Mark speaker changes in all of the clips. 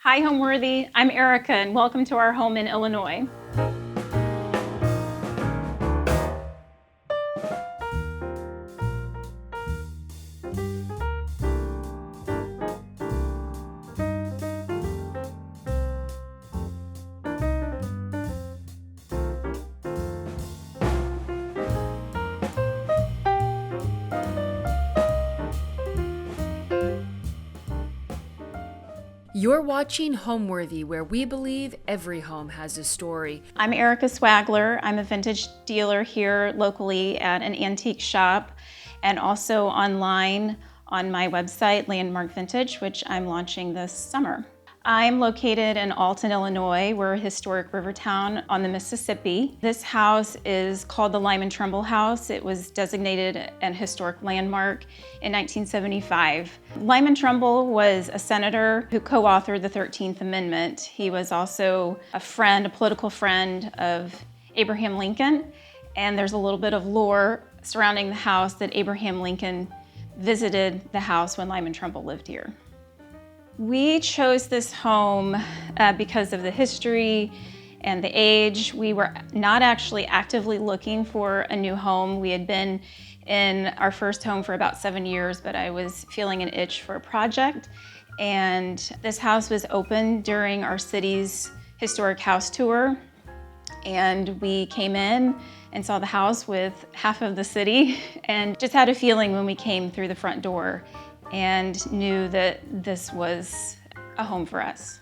Speaker 1: Hi, Homeworthy. I'm Erica, and welcome to our home in Illinois.
Speaker 2: You're watching Homeworthy, where we believe every home has a story.
Speaker 1: I'm Erica Swagler. I'm a vintage dealer here locally at an antique shop and also online on my website, Landmark Vintage, which I'm launching this summer. I'm located in Alton, Illinois. We're a historic river town on the Mississippi. This house is called the Lyman Trumbull House. It was designated an historic landmark in 1975. Lyman Trumbull was a senator who co-authored the 13th Amendment. He was also a friend, a political friend of Abraham Lincoln. And there's a little bit of lore surrounding the house that Abraham Lincoln visited the house when Lyman Trumbull lived here. We chose this home because of the history and the age. We were not actually actively looking for a new home. We had been in our first home for about 7 years, but I was feeling an itch for a project. And this house was open during our city's historic house tour. And we came in and saw the house with half of the city and just had a feeling when we came through the front door and knew that this was a home for us.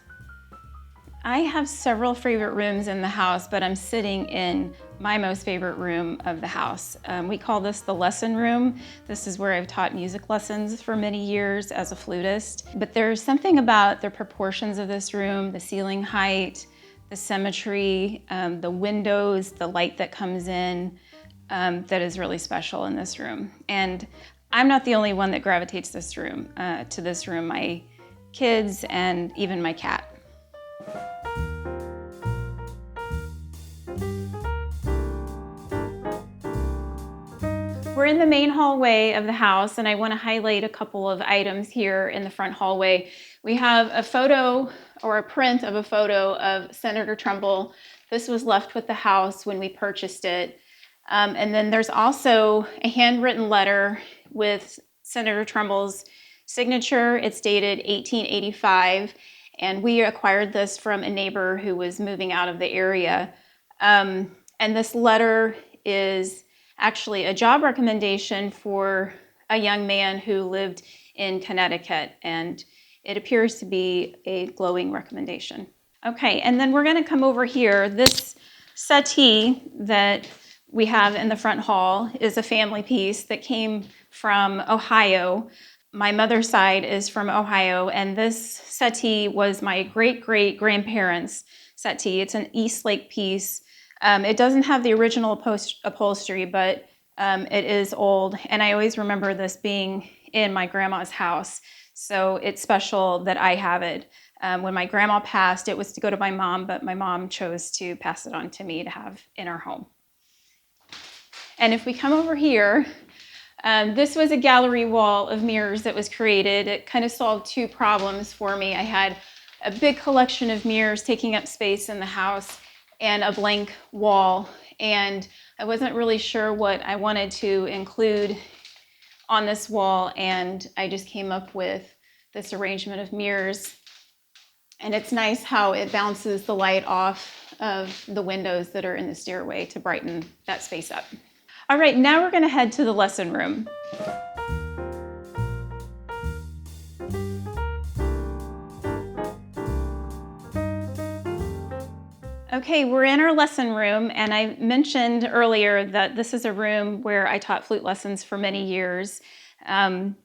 Speaker 1: I have several favorite rooms in the house, but I'm sitting in my most favorite room of the house. We call this the lesson room. This is where I've taught music lessons for many years as a flutist. But there's something about the proportions of this room, the ceiling height, the symmetry, the windows, the light that comes in, that is really special in this room. And I'm not the only one that gravitates to this room. My kids and even my cat. We're in the main hallway of the house, and I want to highlight a couple of items here in the front hallway. We have a photo or a print of a photo of Senator Trumbull. This was left with the house when we purchased it. And then there's also a handwritten letter with Senator Trumbull's signature. It's dated 1885, and we acquired this from a neighbor who was moving out of the area. And this letter is actually a job recommendation for a young man who lived in Connecticut, and it appears to be a glowing recommendation. Okay, and then we're going to come over here. This settee that we have in the front hall is a family piece that came from Ohio. My mother's side is from Ohio, and this settee was my great-great-grandparents' settee. It's an Eastlake piece. It doesn't have the original upholstery, but it is old, and I always remember this being in my grandma's house, so it's special that I have it. When my grandma passed, it was to go to my mom, but my mom chose to pass it on to me to have in our home. And if we come over here, this was a gallery wall of mirrors that was created. It kind of solved two problems for me. I had a big collection of mirrors taking up space in the house and a blank wall, and I wasn't really sure what I wanted to include on this wall, and I just came up with this arrangement of mirrors. And it's nice how it bounces the light off of the windows that are in the stairway to brighten that space up. All right, now we're going to head to the lesson room. Okay, we're in our lesson room, and I mentioned earlier that this is a room where I taught flute lessons for many years. And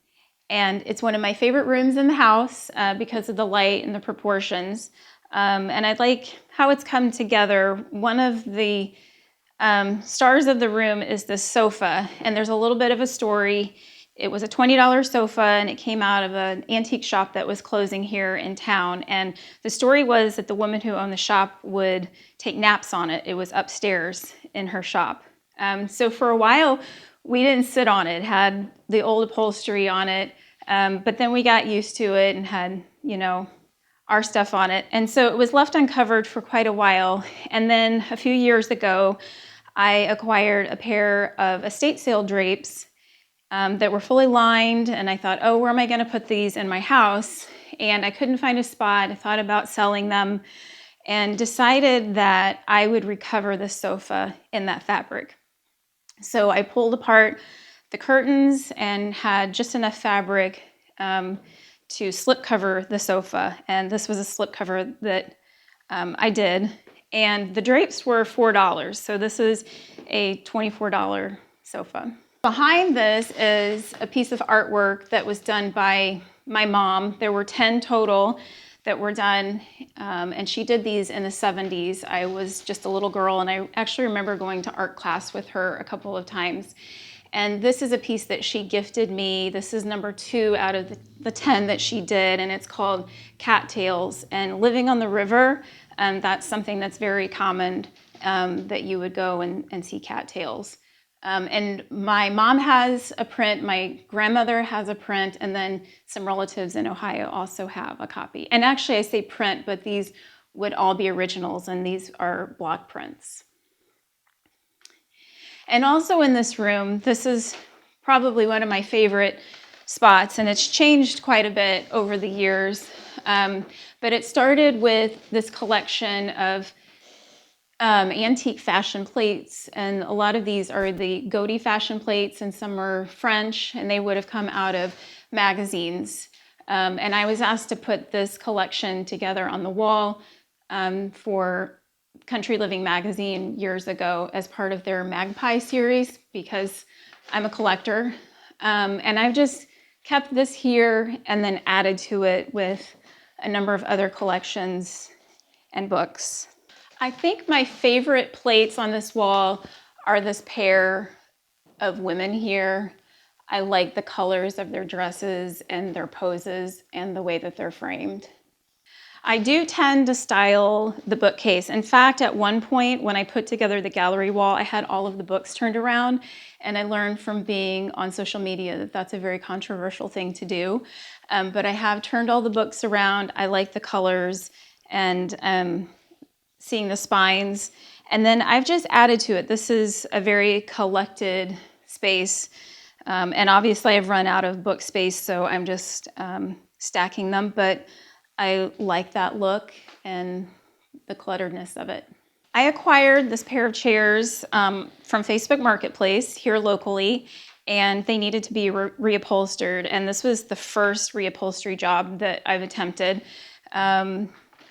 Speaker 1: it's one of my favorite rooms in the house because of the light and the proportions. And I like how it's come together. One of the stars of the room is this sofa, and there's a little bit of a story. It was a $20 sofa, and it came out of an antique shop that was closing here in town. And the story was that the woman who owned the shop would take naps on it. It was upstairs in her shop. So for a while, we didn't sit on it. It had the old upholstery on it, but then we got used to it and had, our stuff on it. And so it was left uncovered for quite a while. And then a few years ago, I acquired a pair of estate sale drapes that were fully lined. And I thought, oh, where am I going to put these in my house? And I couldn't find a spot. I thought about selling them and decided that I would recover the sofa in that fabric. So I pulled apart the curtains and had just enough fabric to slip cover the sofa. And this was a slip cover that I did. And the drapes were $4. So this is a $24 sofa. Behind this is a piece of artwork that was done by my mom. There were 10 total that were done, and she did these in the 70s. I was just a little girl, and I actually remember going to art class with her a couple of times. And this is a piece that she gifted me. This is number 2 out of the 10 that she did, and it's called Cattails. And living on the river, that's something that's very common, that you would go and see cattails. And my mom has a print, my grandmother has a print, and then some relatives in Ohio also have a copy. And actually I say print, but these would all be originals, and these are block prints. And also in this room, this is probably one of my favorite spots, and it's changed quite a bit over the years. But it started with this collection of antique fashion plates, and a lot of these are the Godey fashion plates, and some are French, and they would have come out of magazines. And I was asked to put this collection together on the wall for Country Living magazine years ago as part of their Magpie series, because I'm a collector. And I've just kept this here and then added to it with a number of other collections and books. I think my favorite plates on this wall are this pair of women here. I like the colors of their dresses and their poses and the way that they're framed. I do tend to style the bookcase. In fact, at one point when I put together the gallery wall, I had all of the books turned around, and I learned from being on social media that that's a very controversial thing to do. But I have turned all the books around. I like the colors and seeing the spines. And then I've just added to it. This is a very collected space. And obviously I've run out of book space, so I'm just stacking them. But I like that look and the clutteredness of it. I acquired this pair of chairs from Facebook Marketplace here locally, and they needed to be reupholstered. And this was the first reupholstery job that I've attempted.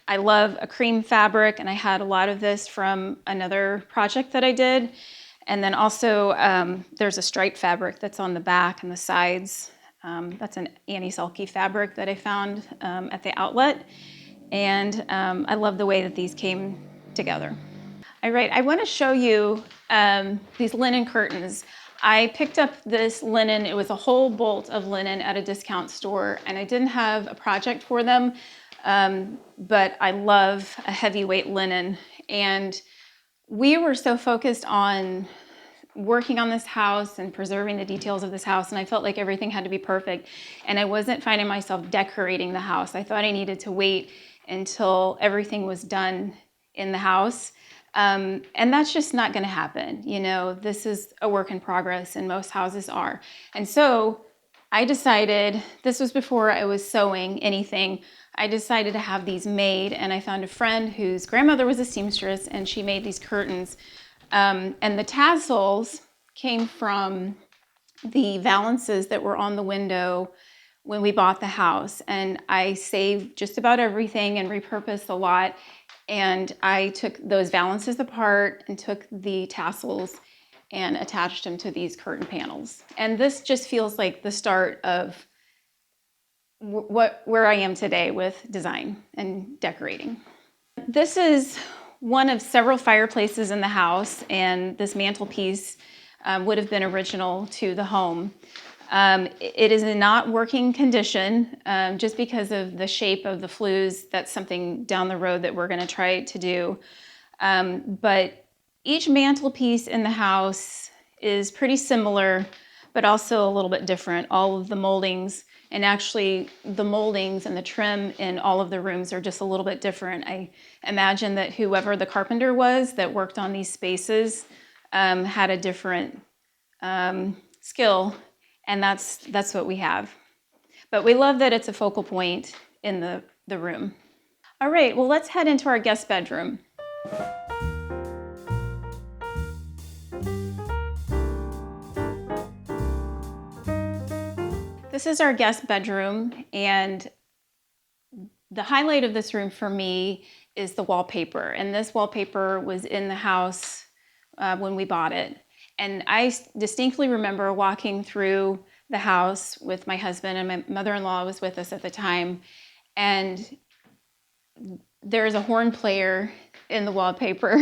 Speaker 1: I love a cream fabric, and I had a lot of this from another project that I did. And then also there's a striped fabric that's on the back and the sides. That's an Annie Selke fabric that I found at the outlet. And I love the way that these came together. All right, I want to show you these linen curtains. I picked up this linen. It was a whole bolt of linen at a discount store, and I didn't have a project for them. But I love a heavyweight linen, and we were so focused on working on this house and preserving the details of this house, and I felt like everything had to be perfect, and I wasn't finding myself decorating the house. I thought I needed to wait until everything was done in the house, and that's just not going to happen. You know, this is a work in progress, and most houses are. And so I decided, this was before I was sewing anything, I decided to have these made, and I found a friend whose grandmother was a seamstress, and she made these curtains. And the tassels came from the valances that were on the window when we bought the house. And I saved just about everything and repurposed a lot. And I took those valances apart and took the tassels and attached them to these curtain panels. And this just feels like the start of where I am today with design and decorating. This is one of several fireplaces in the house, and this mantelpiece would have been original to the home. It is in not working condition just because of the shape of the flues. That's something down the road that we're going to try to do. But each mantelpiece in the house is pretty similar, but also a little bit different. All of the moldings And actually, the moldings and the trim in all of the rooms are just a little bit different. I imagine that whoever the carpenter was that worked on these spaces had a different skill, and that's what we have. But we love that it's a focal point in the room. All right, well, let's head into our guest bedroom. This is our guest bedroom, and the highlight of this room for me is the wallpaper. And this wallpaper was in the house when we bought it. And I distinctly remember walking through the house with my husband, and my mother-in-law was with us at the time. And there's a horn player in the wallpaper.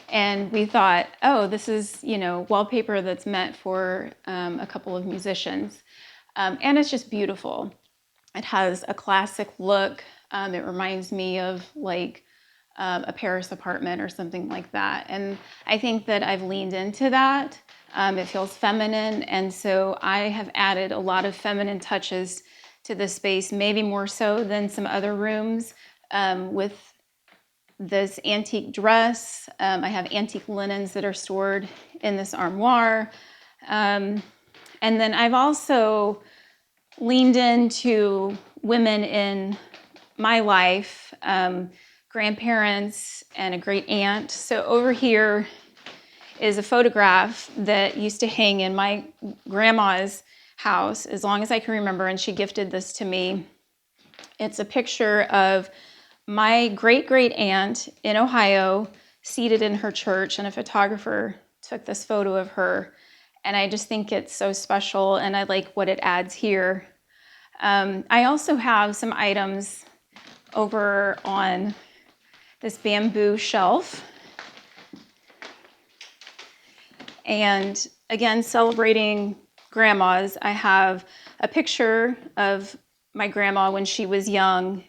Speaker 1: And we thought, oh, this is, wallpaper that's meant for a couple of musicians. And it's just beautiful. It has a classic look. It reminds me of like a Paris apartment or something like that. And I think that I've leaned into that. It feels feminine. And so I have added a lot of feminine touches to this space, maybe more so than some other rooms, with this antique dress. I have antique linens that are stored in this armoire. And then I've also leaned into women in my life, grandparents and a great aunt. So over here is a photograph that used to hang in my grandma's house as long as I can remember, and she gifted this to me. It's a picture of my great-great aunt in Ohio seated in her church, and a photographer took this photo of her. And I just think it's so special, and I like what it adds here. I also have some items over on this bamboo shelf. And again, celebrating grandmas, I have a picture of my grandma when she was young,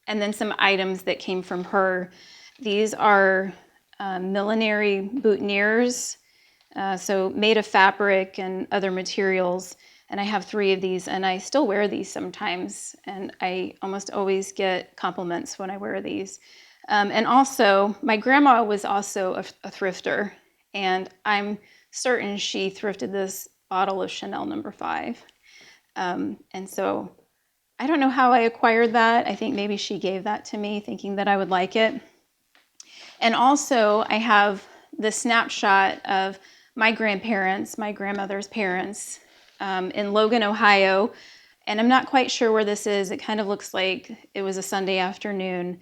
Speaker 1: and then some items that came from her. These are millinery boutonnieres, so made of fabric and other materials. And I have 3 of these, and I still wear these sometimes. And I almost always get compliments when I wear these. And also, my grandma was also a thrifter, and I'm certain she thrifted this bottle of Chanel No. 5. And so I don't know how I acquired that. I think maybe she gave that to me thinking that I would like it. And also, I have the snapshot of my grandparents, my grandmother's parents, in Logan, Ohio. And I'm not quite sure where this is. It kind of looks like it was a Sunday afternoon.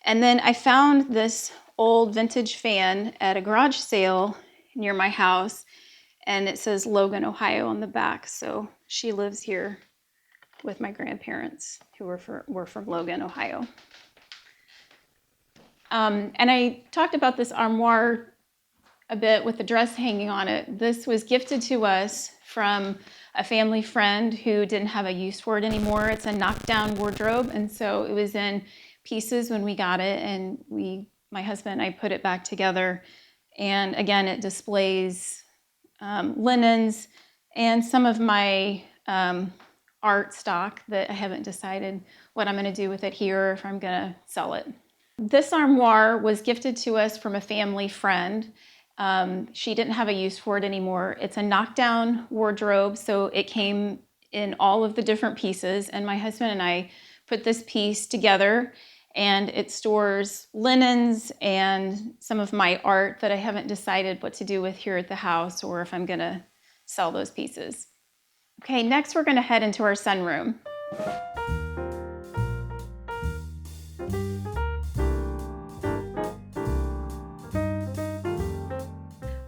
Speaker 1: And then I found this old vintage fan at a garage sale near my house, and it says Logan, Ohio on the back. So she lives here with my grandparents, who were from Logan, Ohio. And I talked about this armoire a bit with the dress hanging on it. This was gifted to us from a family friend who didn't have a use for it anymore. It's a knockdown wardrobe, and so it was in pieces when we got it, and my husband and I put it back together. And again, it displays linens and some of my art stock that I haven't decided what I'm going to do with it here, or if I'm going to sell it. This armoire was gifted to us from a family friend. She didn't have a use for it anymore. It's a knockdown wardrobe, so it came in all of the different pieces, and my husband and I put this piece together, and it stores linens and some of my art that I haven't decided what to do with here at the house, or if I'm going to sell those pieces. Okay, next we're going to head into our sunroom.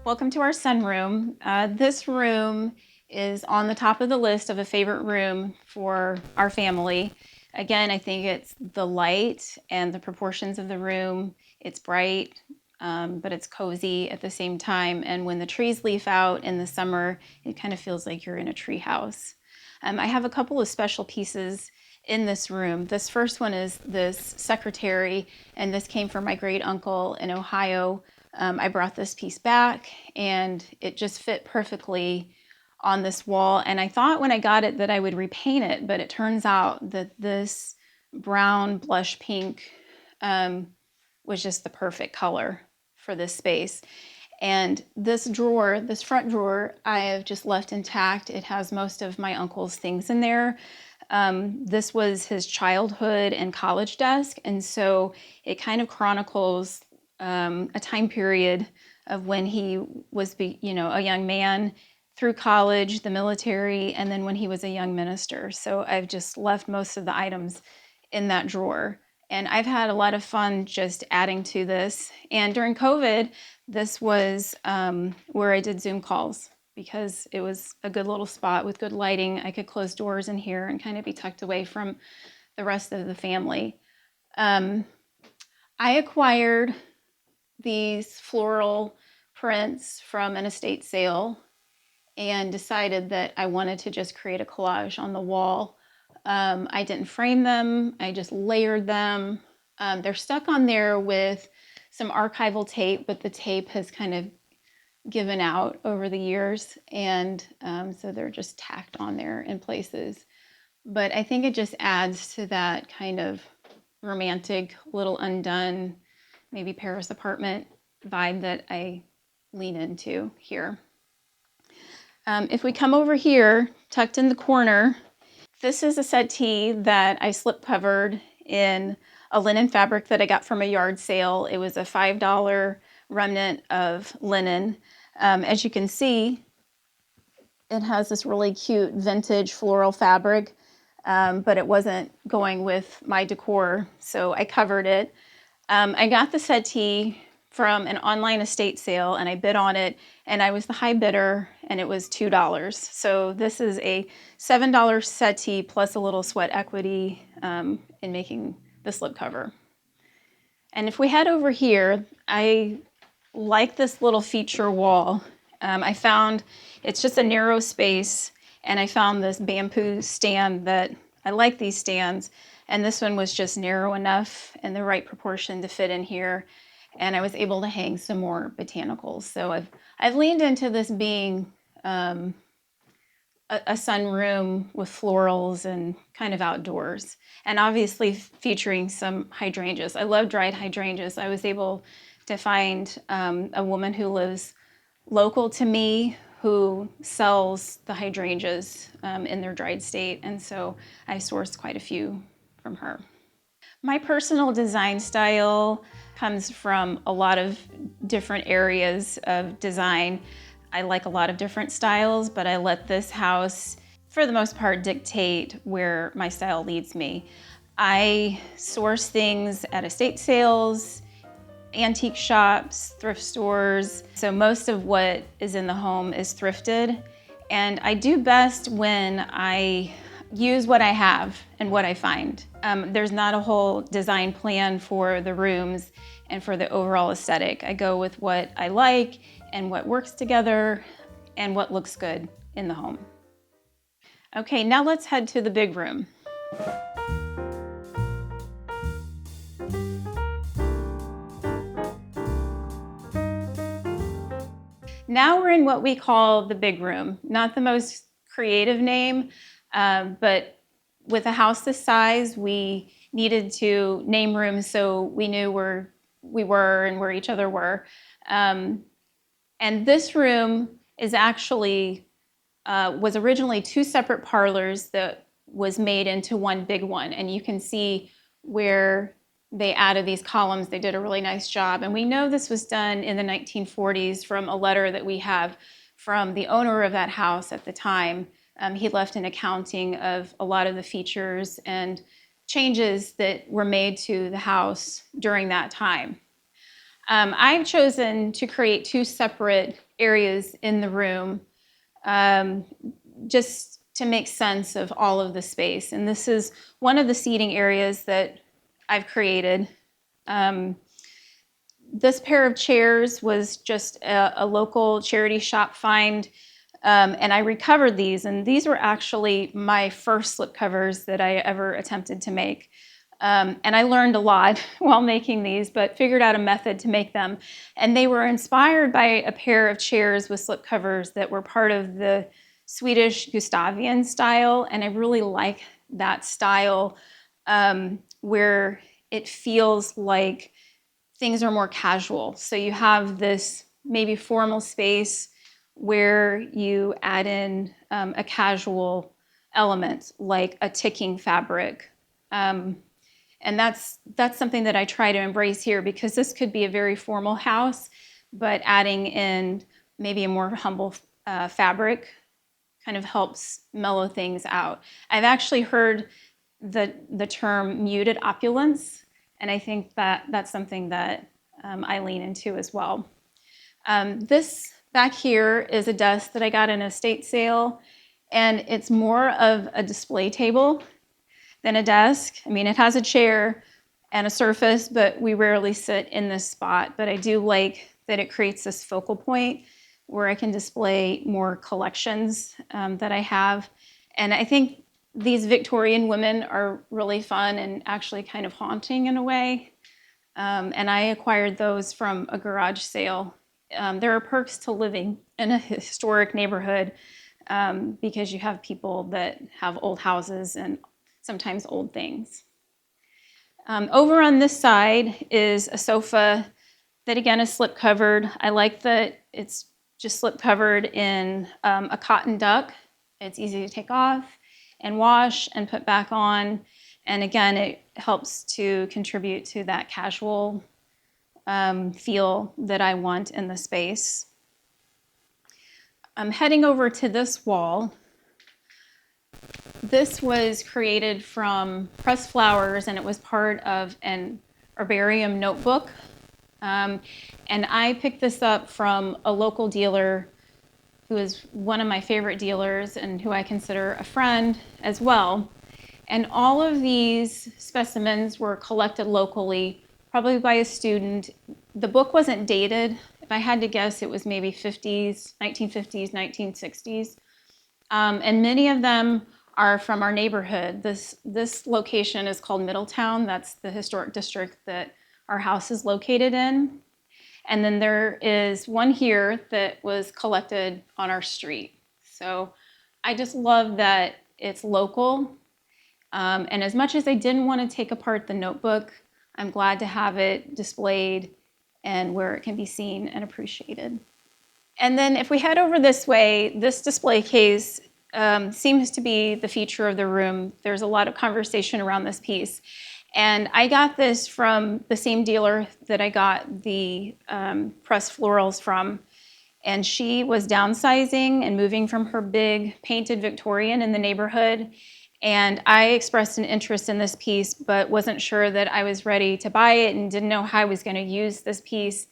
Speaker 1: Welcome to our sunroom. This room is on the top of the list of a favorite room for our family. Again, I think it's the light and the proportions of the room. It's bright, but it's cozy at the same time. And when the trees leaf out in the summer, it kind of feels like you're in a tree house. I have a couple of special pieces in this room. This first one is this secretary, and this came from my great uncle in Ohio. I brought this piece back, and it just fit perfectly on this wall. And I thought when I got it that I would repaint it, but it turns out that this brown blush pink was just the perfect color for this space. And this drawer, this front drawer, I have just left intact. It has most of my uncle's things in there. This was his childhood and college desk, and so it kind of chronicles a time period of when he was, a young man through college, the military, and then when he was a young minister. So I've just left most of the items in that drawer. And I've had a lot of fun just adding to this. And during COVID, this was where I did Zoom calls because it was a good little spot with good lighting. I could close doors in here and kind of be tucked away from the rest of the family. I acquired these floral prints from an estate sale and decided that I wanted to just create a collage on the wall. I didn't frame them, I just layered them. They're stuck on there with some archival tape, but the tape has kind of given out over the years, and so they're just tacked on there in places. But I think it just adds to that kind of romantic, little undone, maybe Paris apartment vibe that I lean into here. If we come over here, tucked in the corner, this is a settee that I slip covered in a linen fabric that I got from a yard sale. It was a $5 remnant of linen. As you can see, it has this really cute vintage floral fabric, but it wasn't going with my decor, so I covered it. I got the settee from an online estate sale and I bid on it, and I was the high bidder, and it was $2. So this is a $7 settee plus a little sweat equity in making the slipcover. And if we head over here, I like this little feature wall. I found it's just a narrow space, and I found this bamboo stand that I like these stands, and this one was just narrow enough and the right proportion to fit in here. And I was able to hang some more botanicals. So I've leaned into this being a sunroom with florals and kind of outdoors, and obviously featuring some hydrangeas. I love dried hydrangeas. I was able to find a woman who lives local to me who sells the hydrangeas in their dried state, and so I sourced quite a few from her. My personal design style comes from a lot of different areas of design. I like a lot of different styles, but I let this house, for the most part, dictate where my style leads me. I source things at estate sales, antique shops, thrift stores. So most of what is in the home is thrifted. And I do best when I use what I have and what I find. There's not a whole design plan for the rooms and for the overall aesthetic. I go with what I like and what works together and what looks good in the home. Okay, now let's head to the big room. Now we're in what we call the big room. Not the most creative name, but with a house this size, we needed to name rooms so we knew where we were and where each other were. And this room is actually, was originally two separate parlors that was made into one big one. And you can see where they added these columns. They did a really nice job. And we know this was done in the 1940s from a letter that we have from the owner of that house at the time. He left an accounting of a lot of the features and changes that were made to the house during that time. I've chosen to create two separate areas in the room just to make sense of all of the space. And this is one of the seating areas that I've created. This pair of chairs was just a local charity shop find, and I recovered these, and these were actually my first slipcovers that I ever attempted to make. And I learned a lot while making these, but figured out a method to make them. And they were inspired by a pair of chairs with slipcovers that were part of the Swedish Gustavian style, and I really like that style where it feels like things are more casual. So you have this maybe formal space where you add in a casual element like a ticking fabric. And that's something that I try to embrace here, because this could be a very formal house, but adding in maybe a more humble fabric kind of helps mellow things out. I've actually heard the term muted opulence, and I think that that's something that I lean into as well. This back here is a desk that I got in an estate sale, and it's more of a display table than a desk. I mean, it has a chair and a surface, but we rarely sit in this spot. But I do like that it creates this focal point where I can display more collections that I have. And I think these Victorian women are really fun and actually kind of haunting in a way. And I acquired those from a garage sale. There are perks to living in a historic neighborhood because you have people that have old houses and sometimes old things. Over on this side is a sofa that again is slip covered. I like that it's just slip covered in a cotton duck. It's easy to take off and wash and put back on. And again, it helps to contribute to that casual feel that I want in the space. I'm heading over to this wall. This was created from pressed flowers, and it was part of an herbarium notebook. And I picked this up from a local dealer who is one of my favorite dealers and who I consider a friend as well. And all of these specimens were collected locally, probably by a student. The book wasn't dated. If I had to guess, it was maybe 50s, 1950s, 1960s. And many of them are from our neighborhood. This location is called Middletown. That's the historic district that our house is located in. And then there is one here that was collected on our street. So I just love that it's local. And as much as I didn't want to take apart the notebook, I'm glad to have it displayed and where it can be seen and appreciated. And then if we head over this way, this display case seems to be the feature of the room. There's a lot of conversation around this piece. And I got this from the same dealer that I got the pressed florals from. And she was downsizing and moving from her big painted Victorian in the neighborhood. And I expressed an interest in this piece, but wasn't sure that I was ready to buy it and didn't know how I was going to use this piece.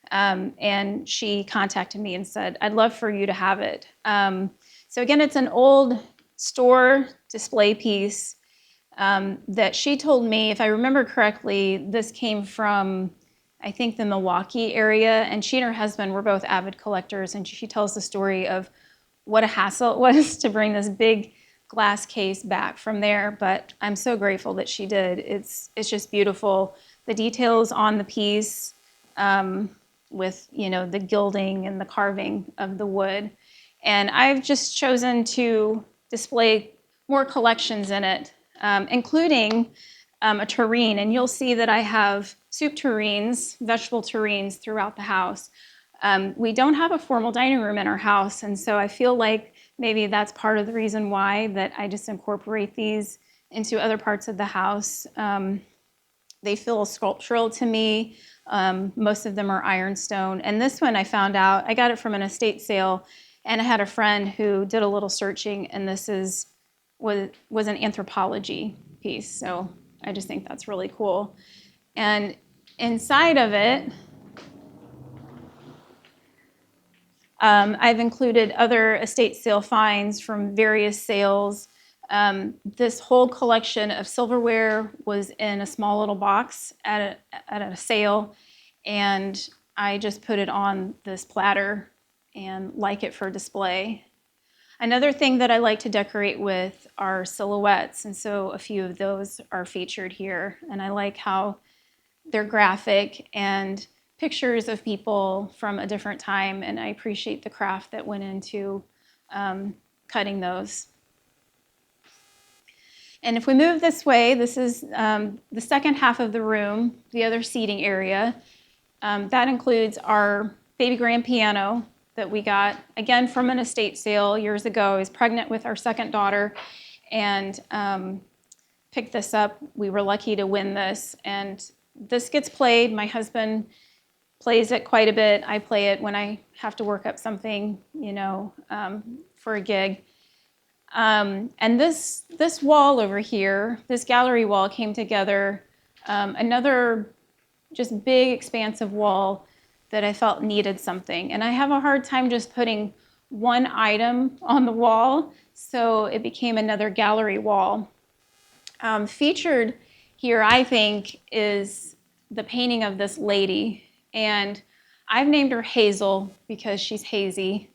Speaker 1: And she contacted me and said, I'd love for you to have it. So again, it's an old store display piece that she told me, if I remember correctly, this came from, I think, the Milwaukee area. And she and her husband were both avid collectors. And she tells the story of what a hassle it was to bring this big glass case back from there. But I'm so grateful that she did. It's just beautiful. The details on the piece with, you know, the gilding and the carving of the wood. And I've just chosen to display more collections in it, including a tureen. And you'll see that I have soup tureens, vegetable tureens throughout the house. We don't have a formal dining room in our house, and so I feel like maybe that's part of the reason why that I just incorporate these into other parts of the house. They feel sculptural to me. Most of them are ironstone. And this one I found out, I got it from an estate sale, and I had a friend who did a little searching, and this was an anthropology piece. So I just think that's really cool. And inside of it, I've included other estate sale finds from various sales. This whole collection of silverware was in a small little box at a sale, and I just put it on this platter and like it for display. Another thing that I like to decorate with are silhouettes, and so a few of those are featured here. And I like how they're graphic and pictures of people from a different time, and I appreciate the craft that went into cutting those. And if we move this way, this is the second half of the room, the other seating area. That includes our baby grand piano that we got, again, from an estate sale years ago. I was pregnant with our second daughter and picked this up. We were lucky to win this. And this gets played. My husband plays it quite a bit. I play it when I have to work up something, for a gig. And this wall over here, this gallery wall came together, another just big expansive wall that I felt needed something. And I have a hard time just putting one item on the wall, so it became another gallery wall. Featured here, I think, is the painting of this lady. And I've named her Hazel because she's hazy.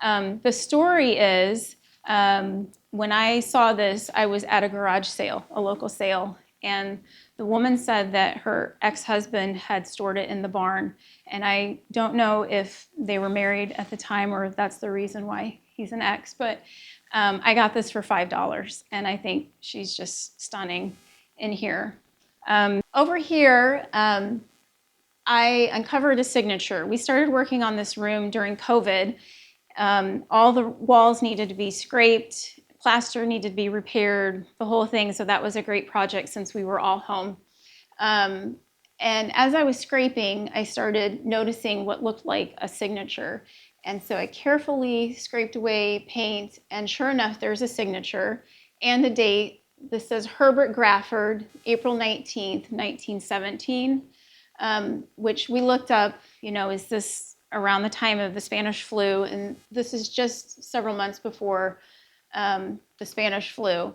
Speaker 1: The story is, when I saw this, I was at a garage sale, a local sale, and the woman said that her ex-husband had stored it in the barn. And I don't know if they were married at the time or if that's the reason why he's an ex, but I got this for $5, and I think she's just stunning in here. Over here, I uncovered a signature. We started working on this room during COVID. All the walls needed to be scraped, plaster needed to be repaired, the whole thing. So that was a great project since we were all home. And as I was scraping, I started noticing what looked like a signature. And so I carefully scraped away paint, and sure enough, there's a signature and the date. This says Herbert Grafford, April 19th, 1917, which we looked up, is this around the time of the Spanish flu? And this is just several months before the Spanish flu.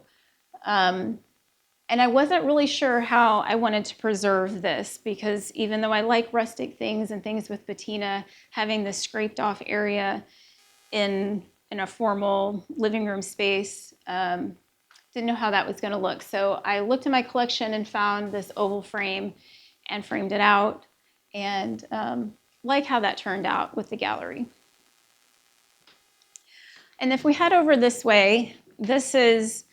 Speaker 1: And I wasn't really sure how I wanted to preserve this, because even though I like rustic things and things with patina, having this scraped off area in a formal living room space, didn't know how that was going to look. So I looked in my collection and found this oval frame and framed it out, and like how that turned out with the gallery. And if we head over this way, this is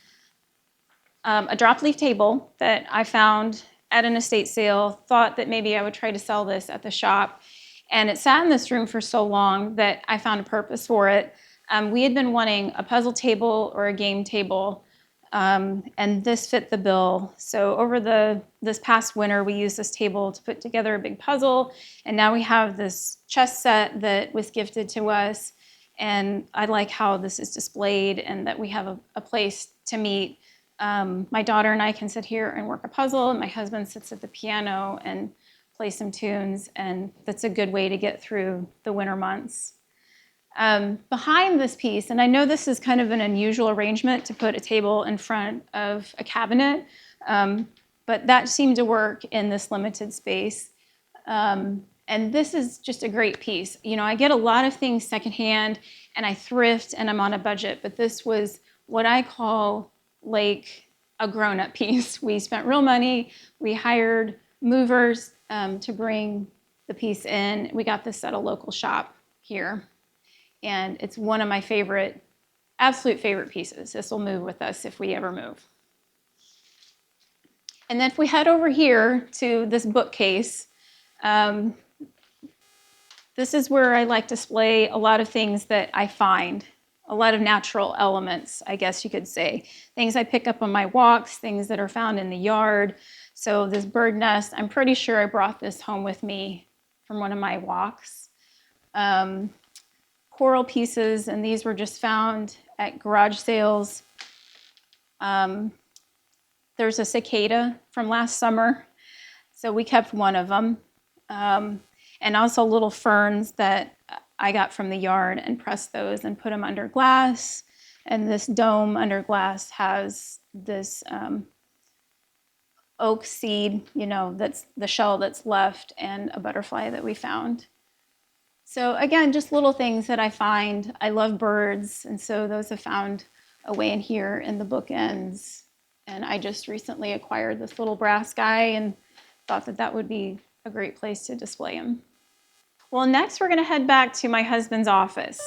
Speaker 1: a drop leaf table that I found at an estate sale. Thought that maybe I would try to sell this at the shop. And it sat in this room for so long that I found a purpose for it. We had been wanting a puzzle table or a game table, and this fit the bill. So over this past winter, we used this table to put together a big puzzle, and now we have this chess set that was gifted to us. And I like how this is displayed and that we have a place to meet. My daughter and I can sit here and work a puzzle, and my husband sits at the piano and play some tunes, and that's a good way to get through the winter months. Behind this piece, and I know this is kind of an unusual arrangement to put a table in front of a cabinet, but that seemed to work in this limited space. And this is just a great piece. I get a lot of things secondhand, and I thrift, and I'm on a budget, but this was what I call like a grown-up piece. We spent real money. We hired movers to bring the piece in. We got this at a local shop here, and it's one of my absolute favorite pieces. This will move with us if we ever move. And then if we head over here to this bookcase, this is where I like to display a lot of things that I find, a lot of natural elements, I guess you could say. Things I pick up on my walks, things that are found in the yard. So this bird nest, I'm pretty sure I brought this home with me from one of my walks. Coral pieces, and these were just found at garage sales. There's a cicada from last summer, so we kept one of them. And also little ferns that I got from the yard and pressed those and put them under glass. And this dome under glass has this oak seed, that's the shell that's left, and a butterfly that we found. So again, just little things that I find. I love birds, and so those have found a way in here in the bookends. And I just recently acquired this little brass guy and thought that would be a great place to display him. Well, next we're going to head back to my husband's office.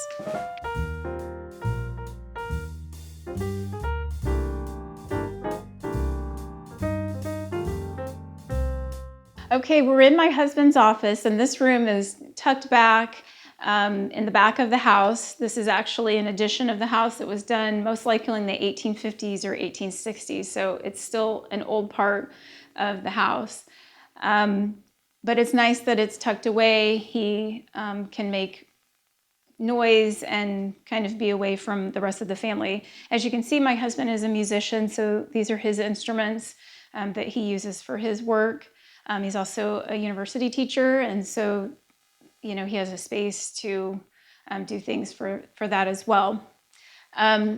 Speaker 1: Okay, we're in my husband's office, and this room is tucked back in the back of the house. This is actually an addition of the house that was done most likely in the 1850s or 1860s, so it's still an old part of the house. But it's nice that it's tucked away. He can make noise and kind of be away from the rest of the family. As you can see, my husband is a musician, so these are his instruments that he uses for his work. He's also a university teacher, and so he has a space to do things for that as well.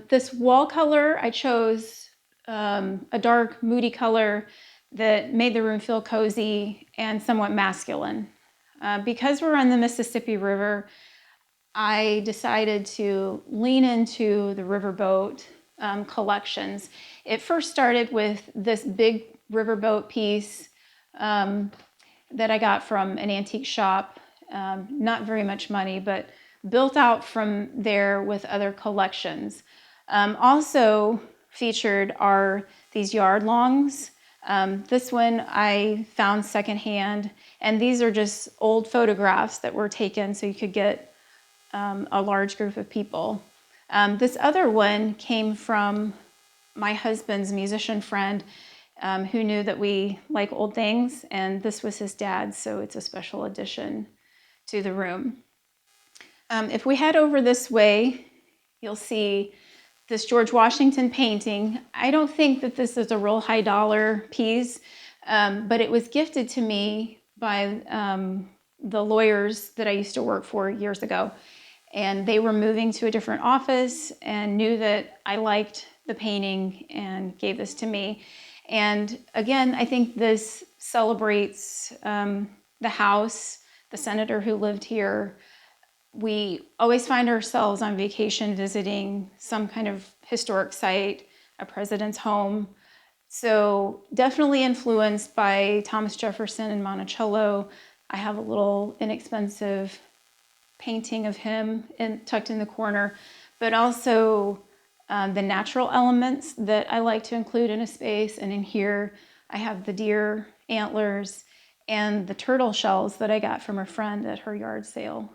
Speaker 1: This wall color, I chose a dark, moody color that made the room feel cozy and somewhat masculine. Because we're on the Mississippi River, I decided to lean into the riverboat collections. It first started with this big riverboat piece that I got from an antique shop. Not very much money, but built out from there with other collections. Also featured are these yard longs. This one I found secondhand, and these are just old photographs that were taken so you could get a large group of people. This other one came from my husband's musician friend who knew that we like old things, and this was his dad's, so it's a special addition to the room. If we head over this way, you'll see this George Washington painting. I don't think that this is a real high dollar piece, but it was gifted to me by the lawyers that I used to work for years ago. And they were moving to a different office and knew that I liked the painting and gave this to me. And again, I think this celebrates the house, the senator who lived here. We always find ourselves on vacation visiting some kind of historic site, a president's home. So definitely influenced by Thomas Jefferson and Monticello. I have a little inexpensive painting of him tucked in the corner, but also the natural elements that I like to include in a space. And in here, I have the deer antlers and the turtle shells that I got from a friend at her yard sale.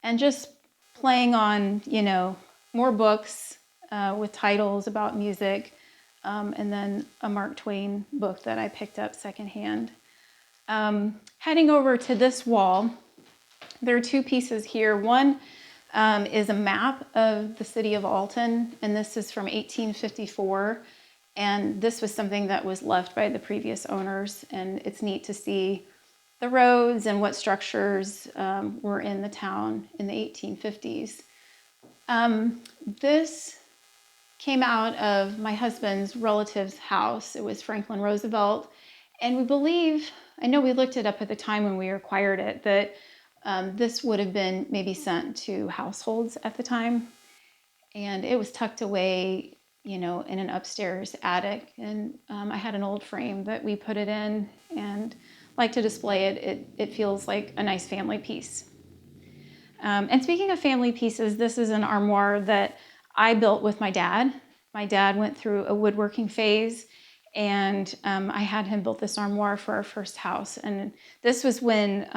Speaker 1: And just playing on, more books with titles about music, and then a Mark Twain book that I picked up secondhand. Heading over to this wall, there are two pieces here. One is a map of the city of Alton, and this is from 1854. And this was something that was left by the previous owners, and it's neat to see the roads and what structures were in the town in the 1850s. This came out of my husband's relative's house. It was Franklin Roosevelt, and we believe, I know we looked it up at the time when we acquired it, that this would have been maybe sent to households at the time. And it was tucked away, in an upstairs attic. And I had an old frame that we put it in and like to display it. It feels like a nice family piece. And speaking of family pieces, this is an armoire that I built with my dad. My dad went through a woodworking phase, and I had him build this armoire for our first house. And this was when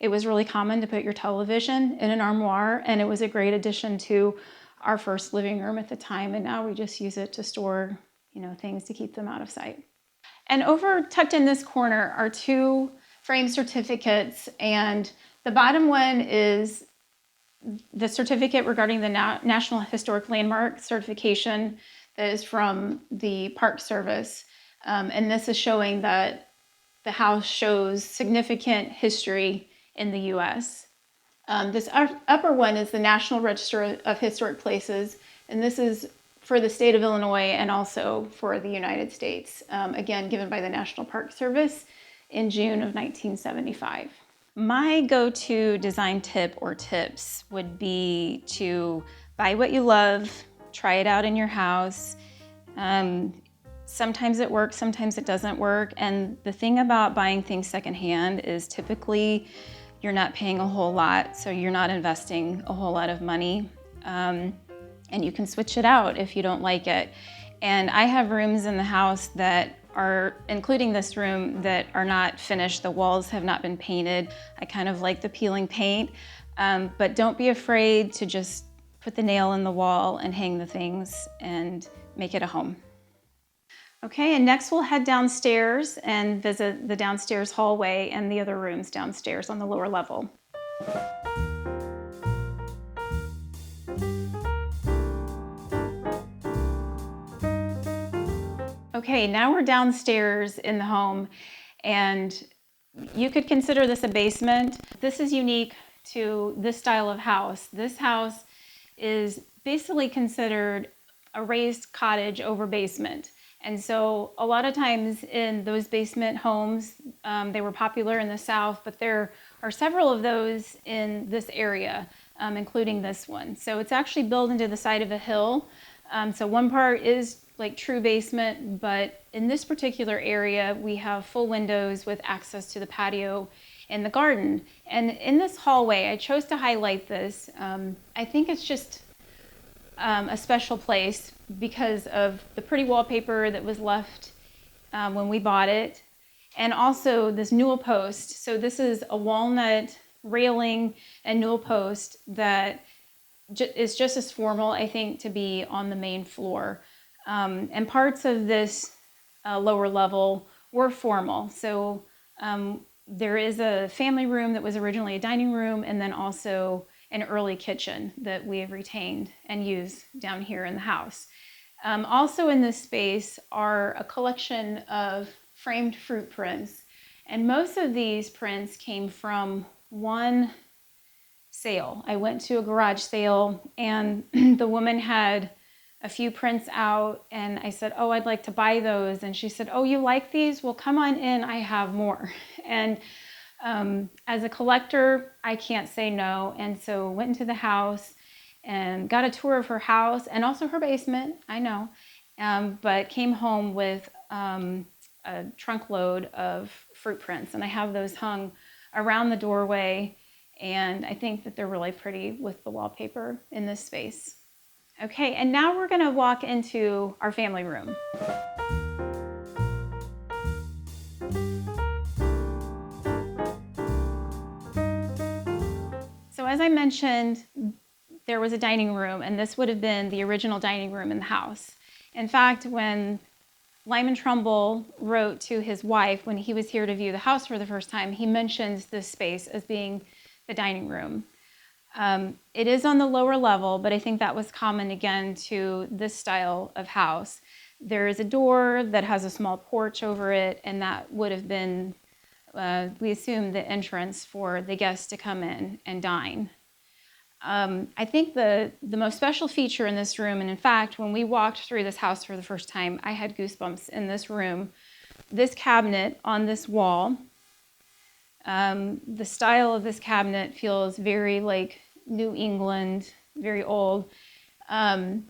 Speaker 1: it was really common to put your television in an armoire, and it was a great addition to our first living room at the time. And now we just use it to store, things to keep them out of sight. And over tucked in this corner are two frame certificates, and the bottom one is the certificate regarding the National Historic Landmark certification that is from the Park Service. And this is showing that the house shows significant history in the U.S. This upper one is the National Register of Historic Places, and this is for the state of Illinois and also for the United States, again, given by the National Park Service in June of 1975. My go-to design tip or tips would be to buy what you love, try it out in your house. Sometimes it works, sometimes it doesn't work. And the thing about buying things secondhand is typically you're not paying a whole lot, so you're not investing a whole lot of money. And you can switch it out if you don't like it. And I have rooms in the house that are, including this room, that are not finished. The walls have not been painted. I kind of like the peeling paint, but don't be afraid to just put the nail in the wall and hang the things and make it a home. Okay, and next we'll head downstairs and visit the downstairs hallway and the other rooms downstairs on the lower level. Okay, now we're downstairs in the home, and you could consider this a basement. This is unique to this style of house. This house is basically considered a raised cottage over basement. And so a lot of times in those basement homes, they were popular in the South, but there are several of those in this area, including this one. So it's actually built into the side of a hill. So one part is like true basement, but in this particular area, we have full windows with access to the patio and the garden. And in this hallway, I chose to highlight this. I think it's just a special place because of the pretty wallpaper that was left when we bought it, and also this newel post. So this is a walnut railing and newel post that is just as formal, I think, to be on the main floor. And parts of this lower level were formal. So there is a family room that was originally a dining room, and then also an early kitchen that we have retained and use down here in the house. Also in this space are a collection of framed fruit prints, and most of these prints came from one sale. I went to a garage sale, and the woman had a few prints out, and I said, oh, I'd like to buy those. And she said, oh, you like these? Well, come on in, I have more. And as a collector, I can't say no. And so went into the house and got a tour of her house and also her basement, I know, but came home with a trunk load of fruit prints. And I have those hung around the doorway, and I think that they're really pretty with the wallpaper in this space. Okay, and now we're gonna walk into our family room. So as I mentioned, there was a dining room, and this would have been the original dining room in the house. In fact, when Lyman Trumbull wrote to his wife when he was here to view the house for the first time, he mentions this space as being the dining room. It is on the lower level, but I think that was common again to this style of house. There is a door that has a small porch over it, and that would have been, we assume, the entrance for the guests to come in and dine. I think the most special feature in this room, and in fact, when we walked through this house for the first time, I had goosebumps in this room. This cabinet on this wall, the style of this cabinet feels very like New England, very old. And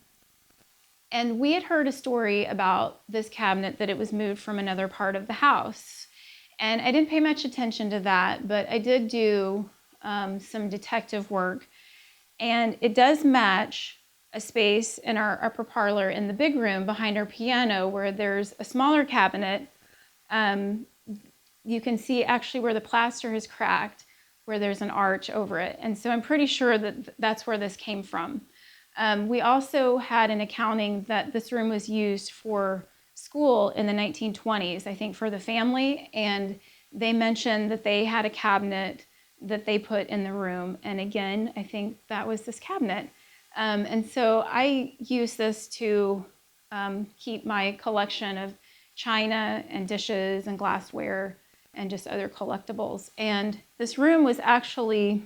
Speaker 1: we had heard a story about this cabinet that it was moved from another part of the house. And I didn't pay much attention to that, but I did do some detective work. And it does match a space in our upper parlor in the big room behind our piano where there's a smaller cabinet. You can see actually where the plaster is cracked, where there's an arch over it. And so I'm pretty sure that that's where this came from. We also had an accounting that this room was used for school in the 1920s, I think for the family, and they mentioned that they had a cabinet that they put in the room. And again, I think that was this cabinet. And so I use this to keep my collection of china and dishes and glassware and just other collectibles. And this room was actually,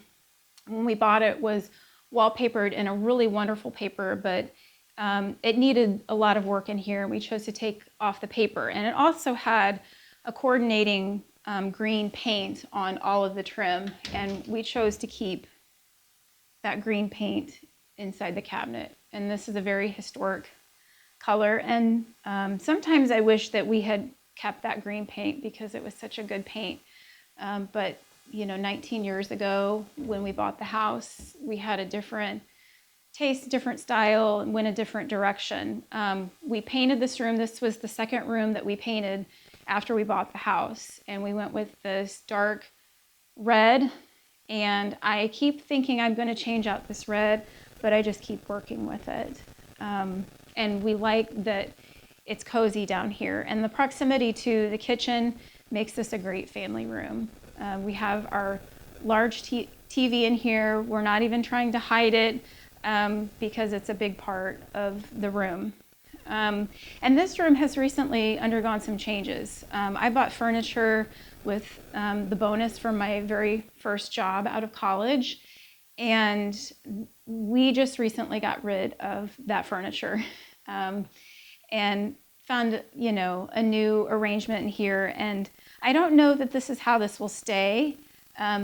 Speaker 1: when we bought it, was wallpapered in a really wonderful paper, but it needed a lot of work in here. We chose to take off the paper. And it also had a coordinating green paint on all of the trim, and we chose to keep that green paint inside the cabinet. And this is a very historic color, and sometimes I wish that we had kept that green paint because it was such a good paint. But 19 years ago when we bought the house, we had a different taste, different style, and went a different direction. We painted this room. This was the second room that we painted after we bought the house. And we went with this dark red. And I keep thinking I'm going to change out this red, but I just keep working with it. And we like that it's cozy down here. And the proximity to the kitchen makes this a great family room. We have our large TV in here. We're not even trying to hide it because it's a big part of the room. And this room has recently undergone some changes. I bought furniture with the bonus from my very first job out of college. And we just recently got rid of that furniture and found, a new arrangement in here. And I don't know that this is how this will stay.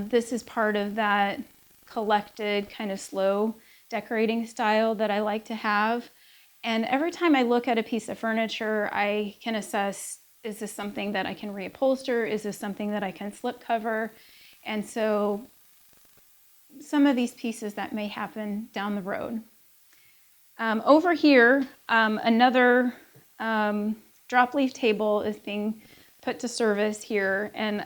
Speaker 1: This is part of that collected kind of slow decorating style that I like to have. And every time I look at a piece of furniture, I can assess, is this something that I can reupholster? Is this something that I can slip cover? And so some of these pieces that may happen down the road. Over here, another drop leaf table is being put to service here. And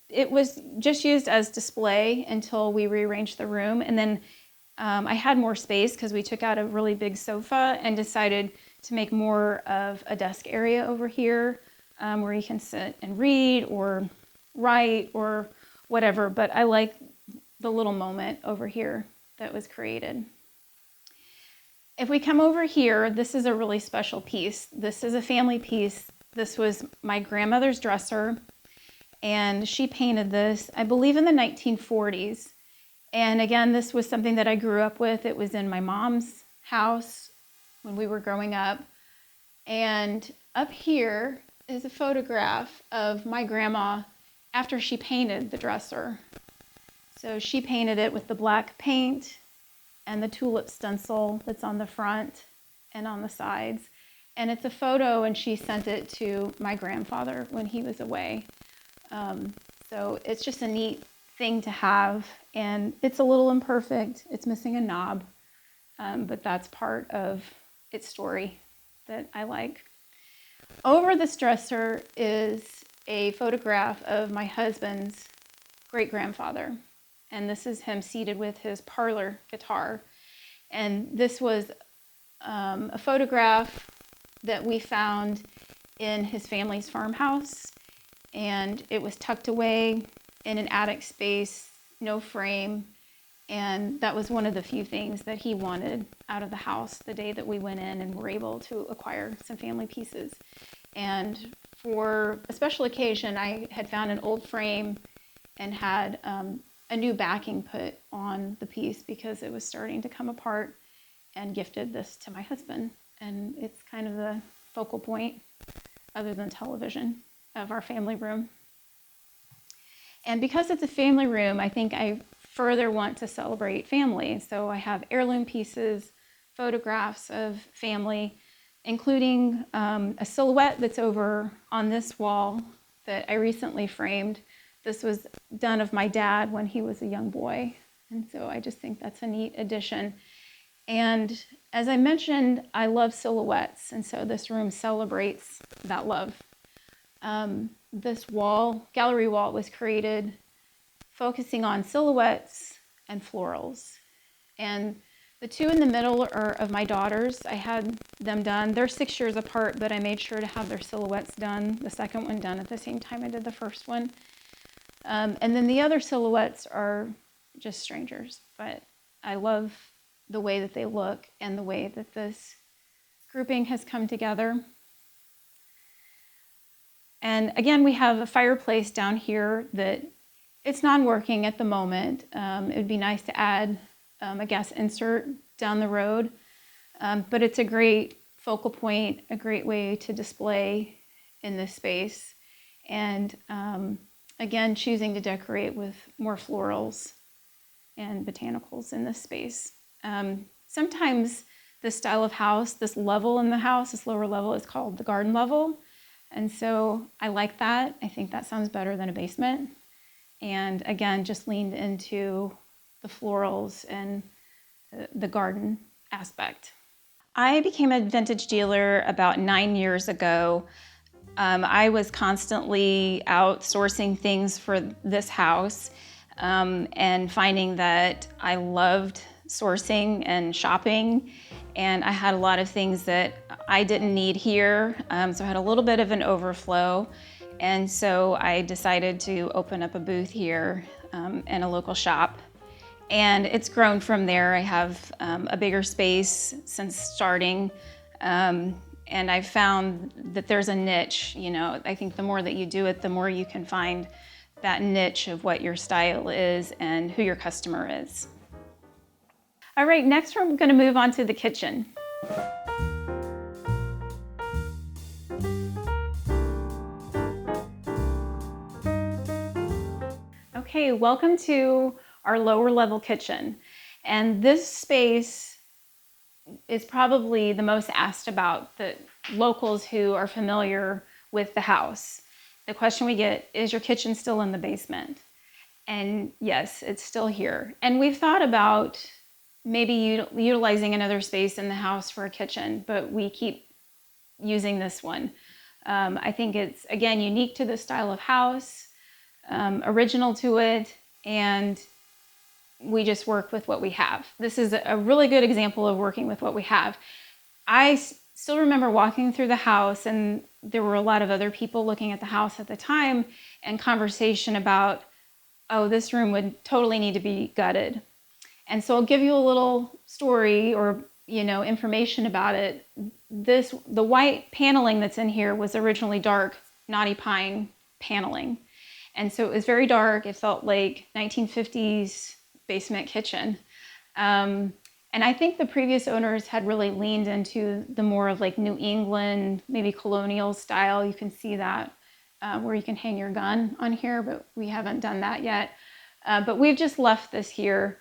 Speaker 1: it was just used as display until we rearranged the room. And then I had more space because we took out a really big sofa and decided to make more of a desk area over here where you can sit and read or write or whatever. But I like the little moment over here that was created. If we come over here, this is a really special piece. This is a family piece. This was my grandmother's dresser, and she painted this, I believe, in the 1940s. And again, this was something that I grew up with. It was in my mom's house when we were growing up. And up here is a photograph of my grandma after she painted the dresser. So she painted it with the black paint and the tulip stencil that's on the front and on the sides. And it's a photo, and she sent it to my grandfather when he was away. So it's just a neat thing to have, and it's a little imperfect. It's missing a knob, but that's part of its story that I like. Over this dresser is a photograph of my husband's great-grandfather, and this is him seated with his parlor guitar. And this was a photograph that we found in his family's farmhouse, and it was tucked away in an attic space, no frame, and that was one of the few things that he wanted out of the house the day that we went in and were able to acquire some family pieces. And for a special occasion, I had found an old frame and had a new backing put on the piece because it was starting to come apart, and gifted this to my husband. And it's kind of the focal point, other than television, of our family room. And because it's a family room, I think I further want to celebrate family. So I have heirloom pieces, photographs of family, including a silhouette that's over on this wall that I recently framed. This was done of my dad when he was a young boy. And so I just think that's a neat addition. And as I mentioned, I love silhouettes. And so this room celebrates that love. This wall, gallery wall, was created focusing on silhouettes and florals. And the two in the middle are of my daughters. I had them done. They're 6 years apart, but I made sure to have their silhouettes done, the second one done at the same time I did the first one. And then the other silhouettes are just strangers, but I love the way that they look and the way that this grouping has come together. And again, we have a fireplace down here that it's non-working at the moment. It would be nice to add a gas insert down the road, but it's a great focal point, a great way to display in this space. And again, choosing to decorate with more florals and botanicals in this space. Sometimes this style of house, this level in the house, this lower level, is called the garden level. And so I like that. I think that sounds better than a basement. And again, just leaned into the florals and the garden aspect. I became a vintage dealer about 9 years ago. I was constantly out sourcing things for this house and finding that I loved sourcing and shopping, and I had a lot of things that I didn't need here, so I had a little bit of an overflow, and so I decided to open up a booth here in a local shop. And it's grown from there. I have a bigger space since starting. And I've found that there's a niche, you know. I think the more that you do it, the more you can find that niche of what your style is and who your customer is. All right, next we're gonna move on to the kitchen. Okay, welcome to our lower level kitchen. And this space is probably the most asked about the locals who are familiar with the house. The question we get is, your kitchen still in the basement? And yes, it's still here. And we've thought about maybe utilizing another space in the house for a kitchen, but we keep using this one. I think it's, again, unique to the style of house, original to it, and we just work with what we have. This is a really good example of working with what we have. I still remember walking through the house, and there were a lot of other people looking at the house at the time, and conversation about, oh, this room would totally need to be gutted. And so I'll give you a little story or, you know, information about it. The white paneling that's in here was originally dark knotty pine paneling. And so it was very dark. It felt like 1950s basement kitchen. And I think the previous owners had really leaned into the more of like New England, maybe colonial style. You can see that where you can hang your gun on here, but we haven't done that yet. But we've just left this here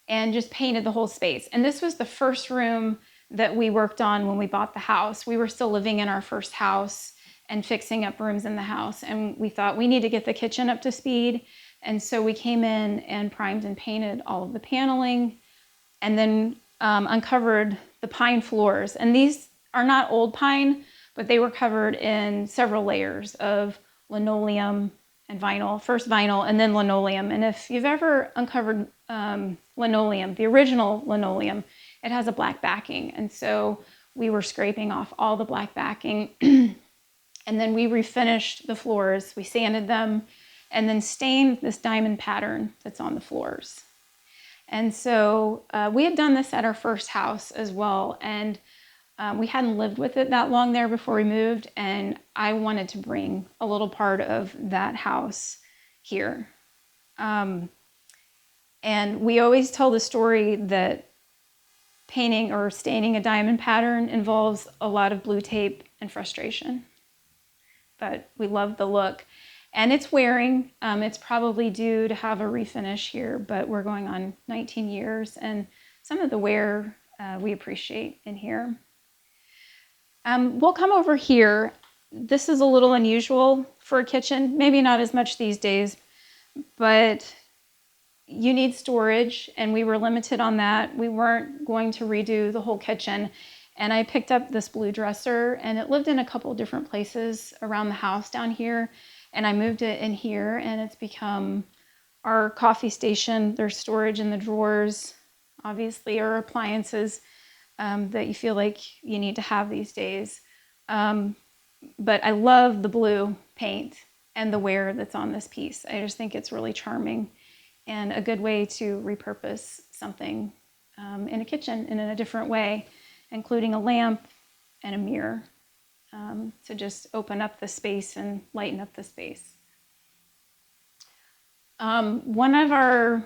Speaker 1: and just painted the whole space. And this was the first room that we worked on when we bought the house. We were still living in our first house and fixing up rooms in the house. And we thought we need to get the kitchen up to speed. And so we came in and primed and painted all of the paneling, and then uncovered the pine floors. And these are not old pine, but they were covered in several layers of linoleum and vinyl, first vinyl and then linoleum. And if you've ever uncovered linoleum, the original linoleum, it has a black backing. And so we were scraping off all the black backing and then we refinished the floors. We sanded them and then stained this diamond pattern that's on the floors. And so we had done this at our first house as well. And we hadn't lived with it that long there before we moved. And I wanted to bring a little part of that house here. And we always tell the story that painting or staining a diamond pattern involves a lot of blue tape and frustration. But we love the look. And it's wearing. It's probably due to have a refinish here, but we're going on 19 years. And some of the wear we appreciate in here. We'll come over here. This is a little unusual for a kitchen, maybe not as much these days, but you need storage, and we were limited on that. We weren't going to redo the whole kitchen. And I picked up this blue dresser, and it lived in a couple different places around the house down here. And I moved it in here, and it's become our coffee station. There's storage in the drawers, obviously, our appliances that you feel like you need to have these days. But I love the blue paint and the wear that's on this piece. I just think it's really charming and a good way to repurpose something in a kitchen and in a different way, including a lamp and a mirror to just open up the space and lighten up the space. One of our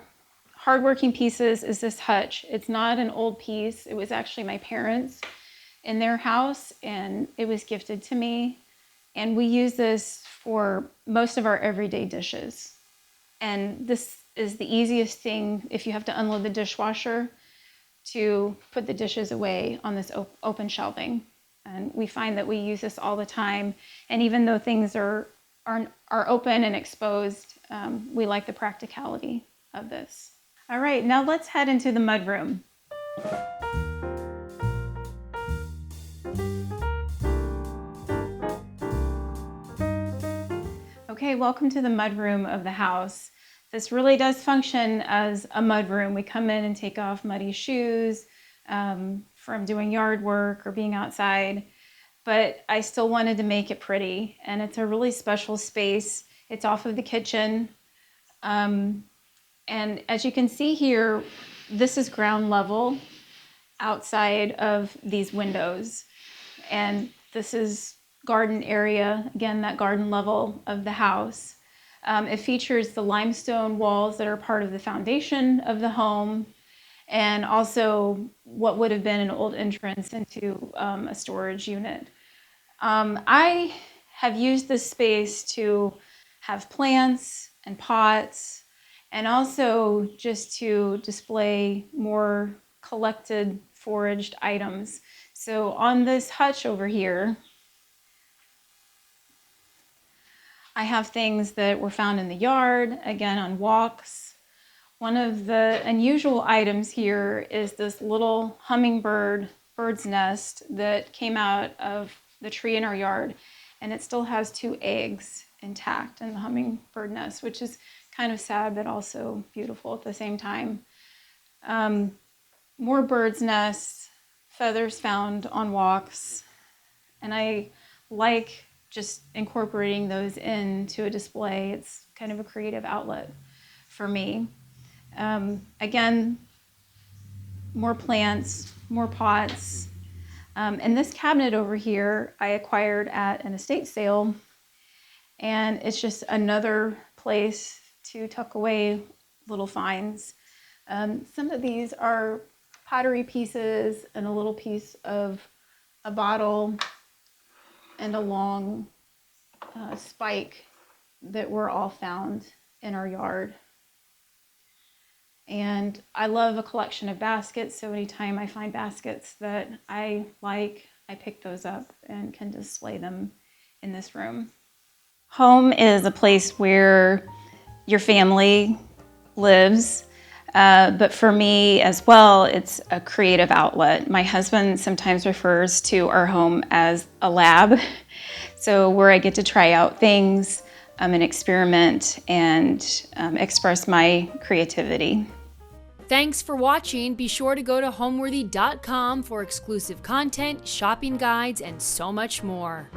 Speaker 1: hardworking pieces is this hutch. It's not an old piece. It was actually my parents in their house, and it was gifted to me. And we use this for most of our everyday dishes. And this is the easiest thing if you have to unload the dishwasher, to put the dishes away on this open shelving. And we find that we use this all the time. And even though things are open and exposed, we like the practicality of this. All right, now let's head into the mudroom. Okay, welcome to the mudroom of the house. This really does function as a mudroom. We come in and take off muddy shoes from doing yard work or being outside, but I still wanted to make it pretty, and it's a really special space. It's off of the kitchen, and as you can see here, this is ground level outside of these windows, and this is garden area, again, that garden level of the house. It features the limestone walls that are part of the foundation of the home, and also what would have been an old entrance into a storage unit. I have used this space to have plants and pots, and also just to display more collected foraged items. So on this hutch over here, I have things that were found in the yard, again on walks. One of the unusual items here is this little bird's nest that came out of the tree in our yard, and it still has 2 eggs intact in the hummingbird nest, which is kind of sad but also beautiful at the same time. More bird's nests, feathers found on walks, and I like just incorporating those into a display. It's kind of a creative outlet for me. Again, more plants, more pots. And this cabinet over here I acquired at an estate sale, and it's just another place to tuck away little finds. Some of these are pottery pieces and a little piece of a bottle and a long spike that were all found in our yard. And I love a collection of baskets, so anytime I find baskets that I like, I pick those up and can display them in this room. Home is a place where your family lives, but for me as well, it's a creative outlet. My husband sometimes refers to our home as a lab, so where I get to try out things and experiment and express my creativity.
Speaker 2: Thanks for watching. Be sure to go to homeworthy.com for exclusive content, shopping guides, and so much more.